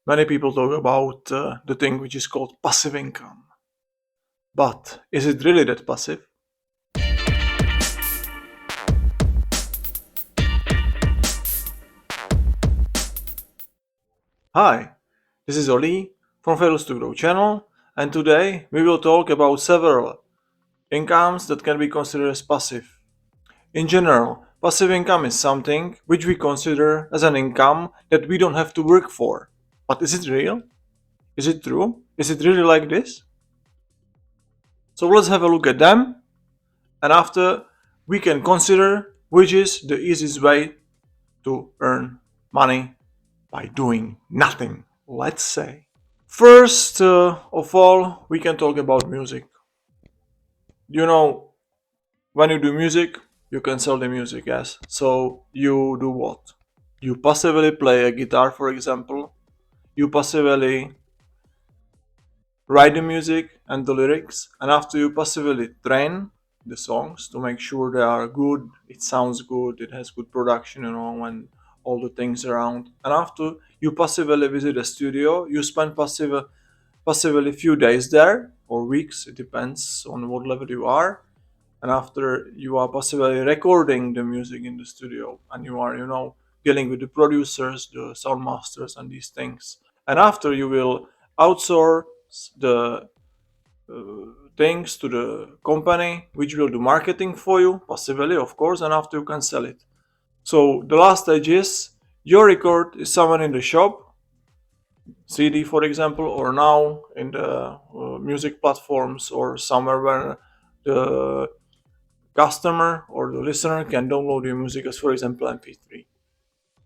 Many people talk about the thing which is called passive income. But is it really that passive? Hi, this is Oli from Failures to Grow channel, and today we will talk about several incomes that can be considered as passive. In general, passive income is something which we consider as an income that we don't have to work for. But is it real? Is it true? Is it really like this? So let's have a look at them, and after we can consider which is the easiest way to earn money by doing nothing, let's say. First of all, we can talk about music. You know, when you do music, you can sell the music, yes. So you do what? You passively play a guitar, for example. You passively write the music and the lyrics, and after you passively train the songs to make sure they are good, it sounds good, it has good production, and all the things around. And after you passively visit a studio, you spend passively few days there or weeks, it depends on what level you are. And after you are passively recording the music in the studio, and you are, dealing with the producers, the sound masters, and these things. And after you will outsource the things to the company which will do marketing for you passively, of course, and after you can sell it. So the last stage is your record is somewhere in the shop, CD for example, or now in the music platforms, or somewhere where the customer or the listener can download your music as, for example, MP3.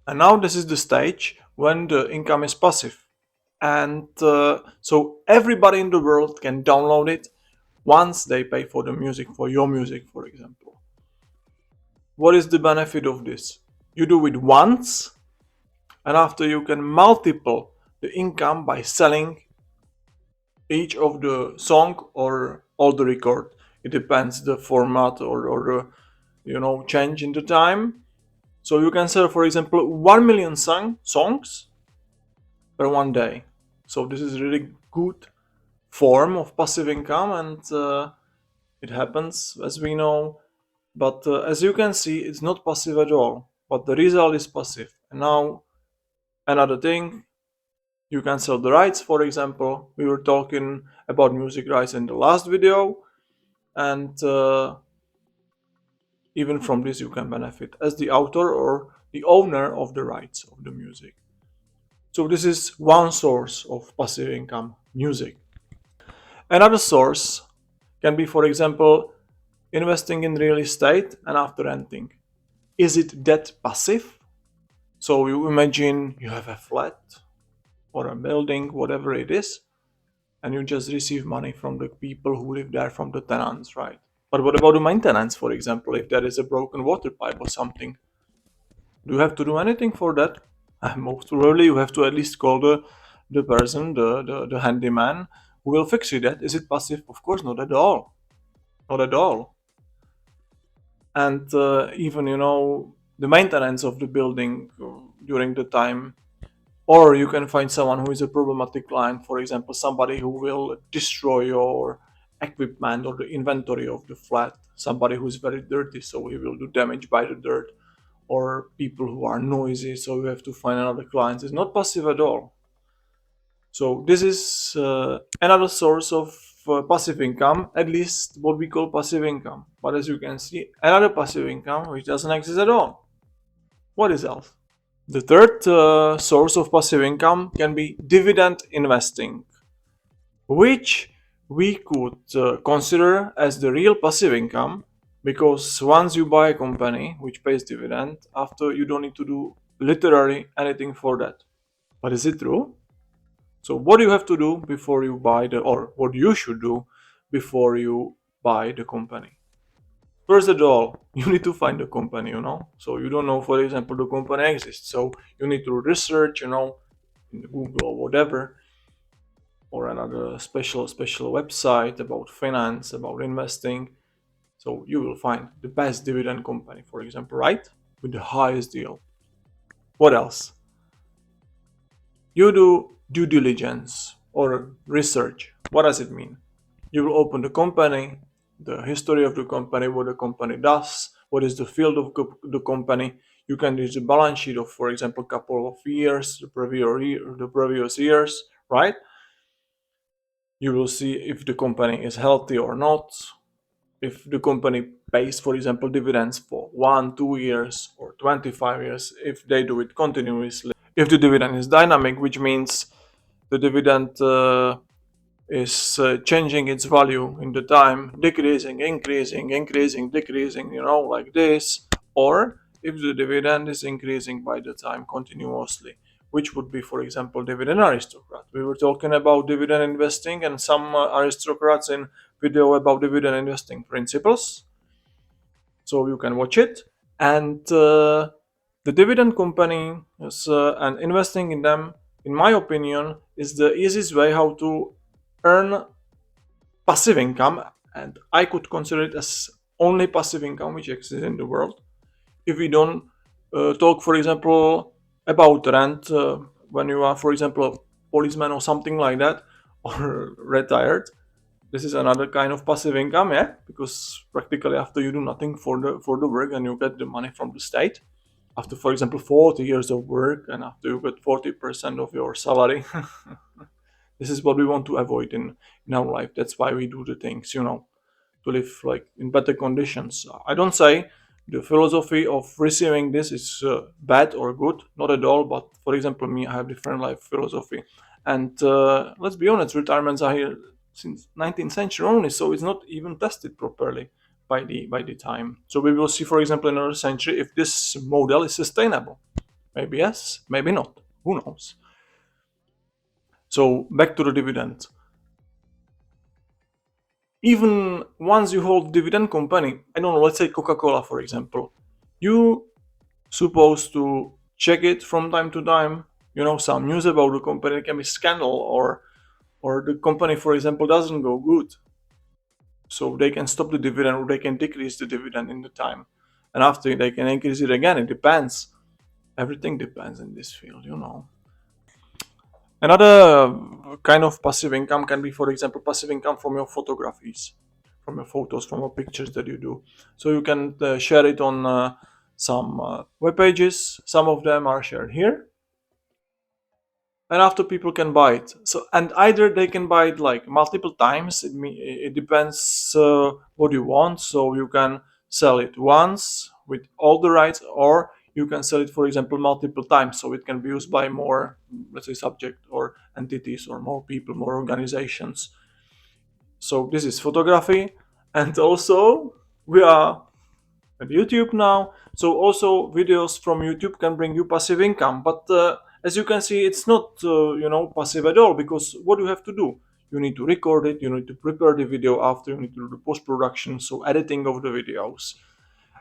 And now this is the stage when the income is passive. And so everybody in the world can download it once they pay for the music, for your music, for example. What is the benefit of this? You do it once, and after you can multiple the income by selling each of the song or all the record. It depends the format or the change in the time. So you can sell, for example, 1 million songs per one day. So this is really good form of passive income, and it happens as we know. But as you can see, it's not passive at all. But the result is passive. And now another thing, you can sell the rights. For example, we were talking about music rights in the last video, and even from this you can benefit as the author or the owner of the rights of the music. So this is one source of passive income, music. Another source can be, for example, investing in real estate and after renting. Is it that passive? So you imagine you have a flat or a building, whatever it is, and you just receive money from the people who live there, from the tenants, right? But what about the maintenance, for example, if there is a broken water pipe or something? Do you have to do anything for that? Most probably you have to at least call the person, the handyman who will fix you that. Is it passive? Of course, not at all. Not at all. And even, the maintenance of the building during the time. Or you can find someone who is a problematic client, for example, somebody who will destroy your equipment or the inventory of the flat, somebody who is very dirty, so he will do damage by the dirt, or people who are noisy, so you have to find another client. It's not passive at all. So this is another source of passive income, at least what we call passive income. But as you can see, another passive income which doesn't exist at all. What is else? The third source of passive income can be dividend investing, which we could consider as the real passive income, because once you buy a company which pays dividend, after you don't need to do literally anything for that. But is it true? So what do you have to do before you buy or what you should do before you buy the company? First of all, you need to find the company, So you don't know, for example, the company exists. So you need to research, in Google or whatever, or another special website about finance, about investing. So you will find the best dividend company, for example, right? With the highest deal. What else? You do due diligence or research. What does it mean? You will open the company, the history of the company, what the company does, what is the field of the company. You can use the balance sheet of, for example, couple of years, the previous years, right? You will see if the company is healthy or not, if the company pays, for example, dividends for 1, 2 years or 25 years, if they do it continuously, if the dividend is dynamic, which means the dividend is changing its value in the time, decreasing, increasing, increasing, decreasing, like this, or if the dividend is increasing by the time continuously, which would be, for example, dividend aristocrat. We were talking about dividend investing and some aristocrats in video about dividend investing principles, so you can watch it. And the dividend company is, and investing in them, in my opinion, is the easiest way how to earn passive income, and I could consider it as only passive income which exists in the world. If we don't talk, for example, about rent, when you are, for example, a policeman or something like that, or retired, this is another kind of passive income, yeah, because practically after you do nothing for the work and you get the money from the state. After, for example, 40 years of work and after you get 40% of your salary, this is what we want to avoid in our life. That's why we do the things, to live like in better conditions. I don't say the philosophy of receiving this is bad or good, not at all. But for example, me, I have different life philosophy, and let's be honest, retirements are here since 19th century only, so it's not even tested properly by the time. So we will see, for example, in another century if this model is sustainable. Maybe yes, maybe not. Who knows? So back to the dividend. Even once you hold dividend company, I don't know, let's say Coca-Cola, for example, you supposed to check it from time to time. Some news about the company can be scandal, or the company, for example, doesn't go good, so they can stop the dividend or they can decrease the dividend in the time, and after they can increase it again. It depends. Everything depends in this field. Another kind of passive income can be, for example, passive income from your photographies, from your photos, from your pictures that you do. So you can share it on some web pages. Some of them are shared here, and after people can buy it. So, and either they can buy it like multiple times. It depends what you want. So you can sell it once with all the rights, or you can sell it, for example, multiple times, so it can be used by more, let's say, subject or entities, or more people, more organizations. So this is photography, and also we are at YouTube now. So also videos from YouTube can bring you passive income. But as you can see, it's not passive at all, because what do you have to do? You need to record it. You need to prepare the video after. You need to do the post production, so editing of the videos.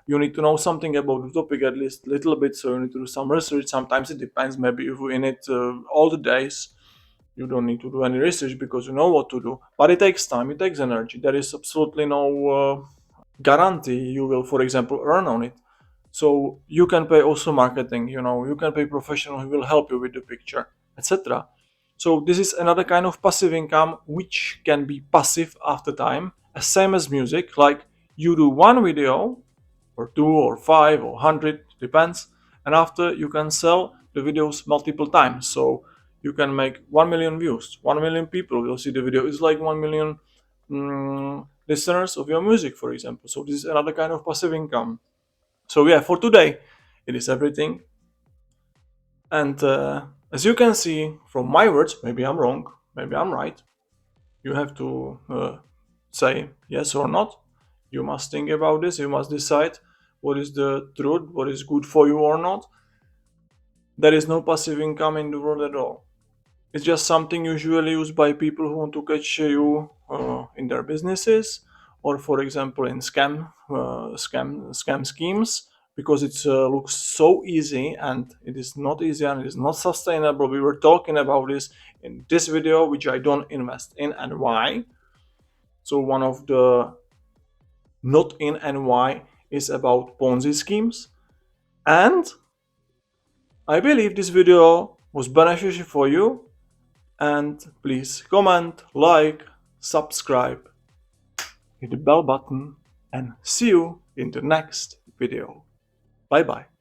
You need to know something about the topic, at least a little bit. So you need to do some research. Sometimes it depends. Maybe if you're in it all the days, you don't need to do any research because you know what to do. But it takes time. It takes energy. There is absolutely no guarantee you will, for example, earn on it. So you can pay also marketing, you can pay professional who will help you with the picture, etc. So this is another kind of passive income which can be passive after time, as same as music. Like you do one video or two or five or 100, depends, and after you can sell the videos multiple times. So you can make 1 million views, 1 million people will see the video. It's like 1 million listeners of your music, for example. So this is another kind of passive income. So yeah, for today, it is everything. And as you can see from my words, maybe I'm wrong, maybe I'm right. You have to say yes or not. You must think about this. You must decide what is the truth, what is good for you or not. There is no passive income in the world at all. It's just something usually used by people who want to catch you in their businesses, or, for example, in scam schemes, because it looks so easy, and it is not easy and it is not sustainable. We were talking about this in this video, which I don't invest in, and why. So one of the not in and why is about Ponzi schemes, and I believe this video was beneficial for you. And please comment, like, subscribe, hit the bell button, and see you in the next video. Bye bye.